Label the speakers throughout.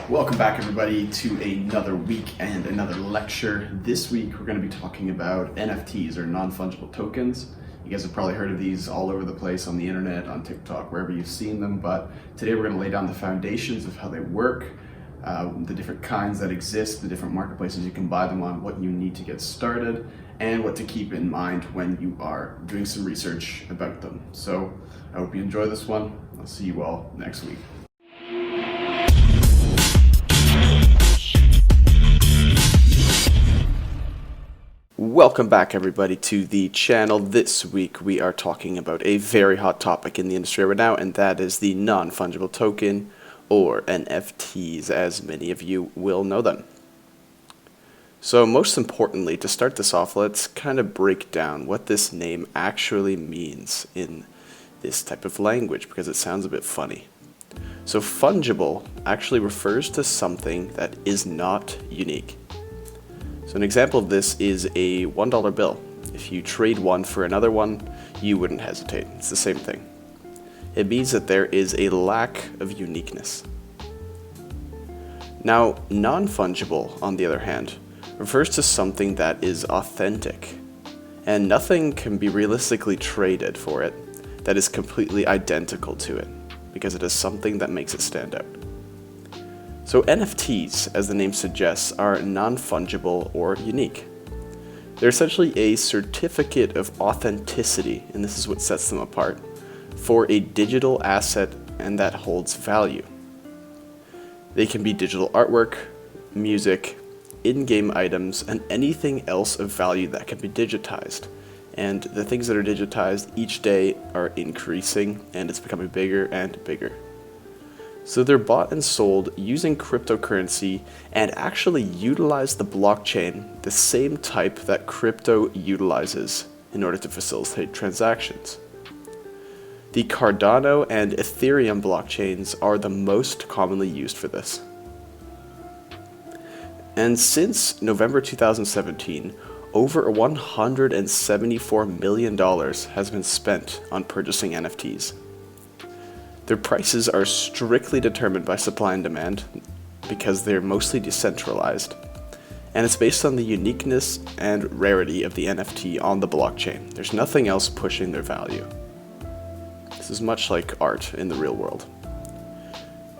Speaker 1: Welcome back, everybody, to another week and another lecture. This week we're going to be talking about NFTs, or non-fungible tokens. You guys have probably heard of these all over the place on the internet, on TikTok, wherever you've seen them, but today we're going to lay down the foundations of how they work, the different kinds that exist, the different marketplaces you can buy them on, what you need to get started, and what to keep in mind when you are doing some research about them. So I hope you enjoy this one. I'll see you all next week. Welcome back, everybody, to the channel. This week we are talking about a very hot topic in the industry right now, and that is the non-fungible token, or NFTs, as many of you will know them. So most importantly, to start this off, let's kind of break down what this name actually means in this type of language, because it sounds a bit funny. So fungible actually refers to something that is not unique. So an example of this is a $1 bill. If you trade one for another one, you wouldn't hesitate. It's the same thing. It means that there is a lack of uniqueness. Now, non-fungible, on the other hand, refers to something that is authentic, and nothing can be realistically traded for it that is completely identical to it, because it is something that makes it stand out. So NFTs, as the name suggests, are non-fungible or unique. They're essentially a certificate of authenticity, and this is what sets them apart, for a digital asset and that holds value. They can be digital artwork, music, in-game items, and anything else of value that can be digitized. And the things that are digitized each day are increasing, and it's becoming bigger and bigger. So they're bought and sold using cryptocurrency and actually utilize the blockchain, the same type that crypto utilizes in order to facilitate transactions. The Cardano and Ethereum blockchains are the most commonly used for this. And since November 2017, over $174 million has been spent on purchasing NFTs. Their prices are strictly determined by supply and demand because they're mostly decentralized, and it's based on the uniqueness and rarity of the NFT on the blockchain. There's nothing else pushing their value. This is much like art in the real world.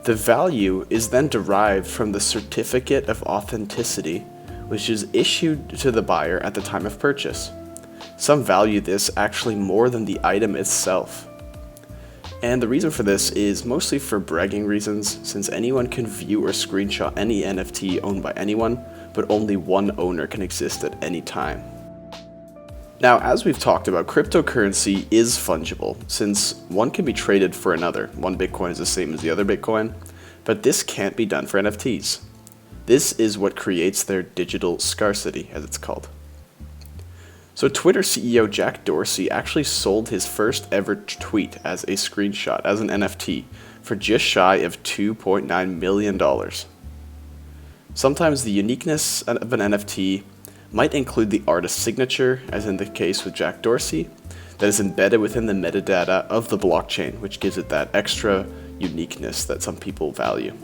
Speaker 1: The value is then derived from the certificate of authenticity, which is issued to the buyer at the time of purchase. Some value this actually more than the item itself. And the reason for this is mostly for bragging reasons, since anyone can view or screenshot any NFT owned by anyone, but only one owner can exist at any time. Now, as we've talked about, cryptocurrency is fungible, since one can be traded for another. One Bitcoin is the same as the other Bitcoin, but this can't be done for NFTs. This is what creates their digital scarcity, as it's called. So Twitter CEO Jack Dorsey actually sold his first ever tweet as a screenshot, as an NFT, for just shy of $2.9 million. Sometimes the uniqueness of an NFT might include the artist's signature, as in the case with Jack Dorsey, that is embedded within the metadata of the blockchain, which gives it that extra uniqueness that some people value.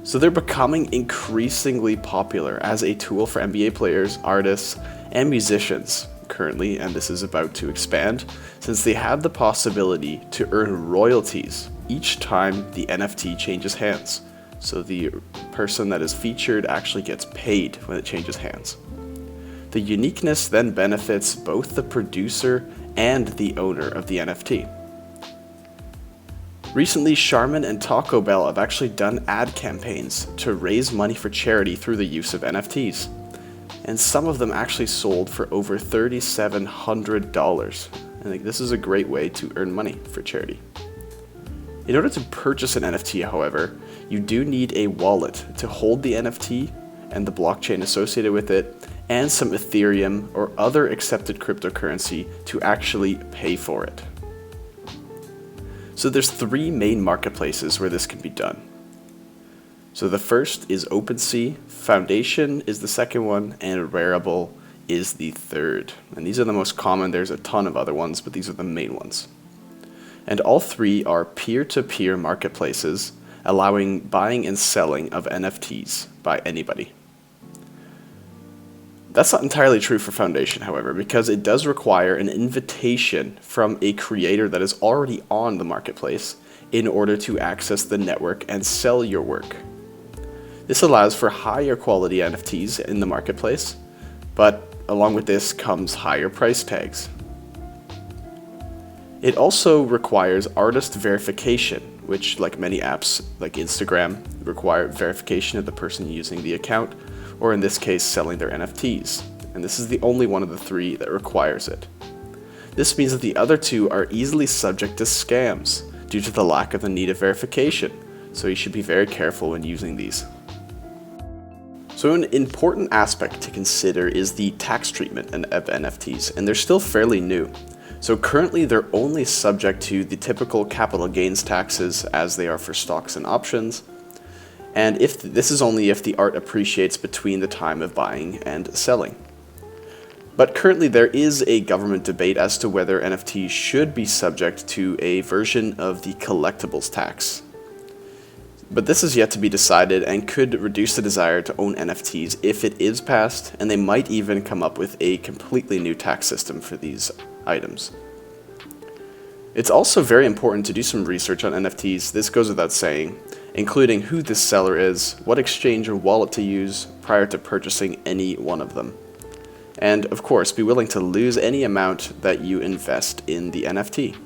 Speaker 1: So they're becoming increasingly popular as a tool for NBA players, artists, and musicians currently, and this is about to expand, since they have the possibility to earn royalties each time the NFT changes hands. So the person that is featured actually gets paid when it changes hands. The uniqueness then benefits both the producer and the owner of the NFT. Recently, Charmin and Taco Bell have actually done ad campaigns to raise money for charity through the use of NFTs. And some of them actually sold for over $3,700. I think this is a great way to earn money for charity. In order to purchase an NFT, however, you do need a wallet to hold the NFT and the blockchain associated with it, and some Ethereum or other accepted cryptocurrency to actually pay for it. So there's three main marketplaces where this can be done. So the first is OpenSea, Foundation is the second one, and Rarible is the third. And these are the most common. There's a ton of other ones, but these are the main ones. And all three are peer-to-peer marketplaces allowing buying and selling of NFTs by anybody. That's not entirely true for Foundation, however, because it does require an invitation from a creator that is already on the marketplace in order to access the network and sell your work. This allows for higher quality NFTs in the marketplace, but along with this comes higher price tags. It also requires artist verification, which, like many apps like Instagram, require verification of the person using the account, or in this case, selling their NFTs. And this is the only one of the three that requires it. This means that the other two are easily subject to scams due to the lack of the need of verification, so you should be very careful when using these. So an important aspect to consider is the tax treatment of NFTs, and they're still fairly new. So currently they're only subject to the typical capital gains taxes as they are for stocks and options. And this is only if the art appreciates between the time of buying and selling. But currently there is a government debate as to whether NFTs should be subject to a version of the collectibles tax. But this is yet to be decided and could reduce the desire to own NFTs if it is passed, and they might even come up with a completely new tax system for these items. It's also very important to do some research on NFTs, this goes without saying, including who this seller is, what exchange or wallet to use prior to purchasing any one of them. And of course, be willing to lose any amount that you invest in the NFT.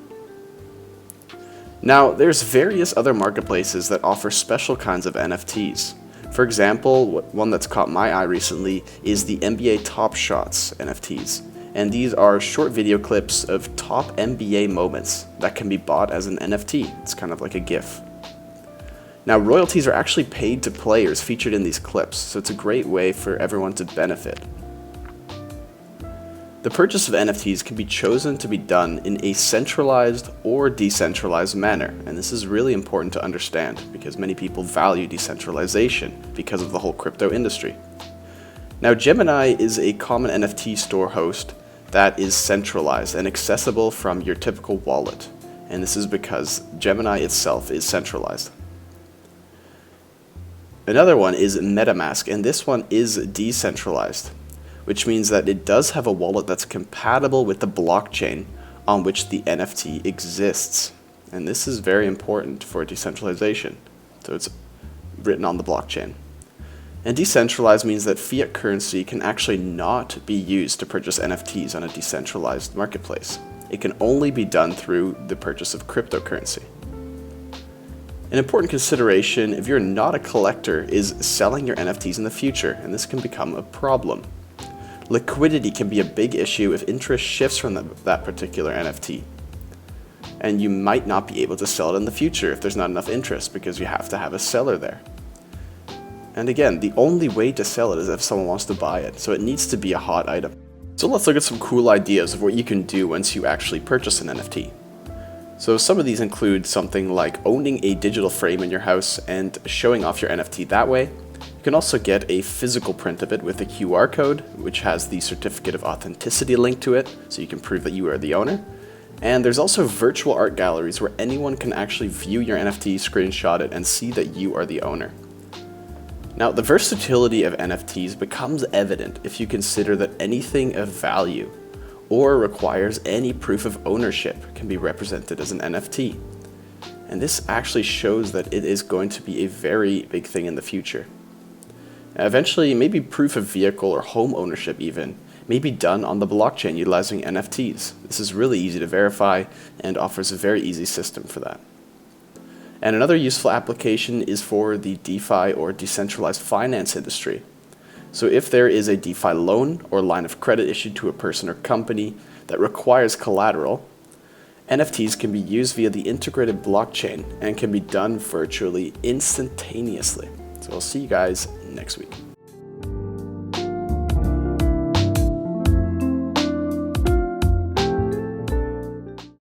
Speaker 1: Now, there's various other marketplaces that offer special kinds of NFTs. For example, one that's caught my eye recently is the NBA Top Shots NFTs. And these are short video clips of top NBA moments that can be bought as an NFT. It's kind of like a GIF. Now, royalties are actually paid to players featured in these clips, so it's a great way for everyone to benefit. The purchase of NFTs can be chosen to be done in a centralized or decentralized manner, and this is really important to understand because many people value decentralization because of the whole crypto industry. Now, Gemini is a common NFT store host that is centralized and accessible from your typical wallet, and this is because Gemini itself is centralized. Another one is MetaMask, and this one is decentralized, which means that it does have a wallet that's compatible with the blockchain on which the NFT exists. And this is very important for decentralization, so it's written on the blockchain. And decentralized means that fiat currency can actually not be used to purchase NFTs on a decentralized marketplace. It can only be done through the purchase of cryptocurrency. An important consideration if you're not a collector is selling your NFTs in the future, and this can become a problem. Liquidity can be a big issue if interest shifts from that particular NFT. And you might not be able to sell it in the future if there's not enough interest because you have to have a seller there. And again, the only way to sell it is if someone wants to buy it, so it needs to be a hot item. So let's look at some cool ideas of what you can do once you actually purchase an NFT. So some of these include something like owning a digital frame in your house and showing off your NFT that way. You can also get a physical print of it with a QR code, which has the certificate of authenticity linked to it, so you can prove that you are the owner. And there's also virtual art galleries where anyone can actually view your NFT, screenshot it, and see that you are the owner. Now, the versatility of NFTs becomes evident if you consider that anything of value or requires any proof of ownership can be represented as an NFT. And this actually shows that it is going to be a very big thing in the future. Eventually, maybe proof of vehicle or home ownership even may be done on the blockchain utilizing NFTs. This is really easy to verify and offers a very easy system for that. And another useful application is for the DeFi or decentralized finance industry. So if there is a DeFi loan or line of credit issued to a person or company that requires collateral, NFTs can be used via the integrated blockchain and can be done virtually instantaneously. So I'll see you guys next week.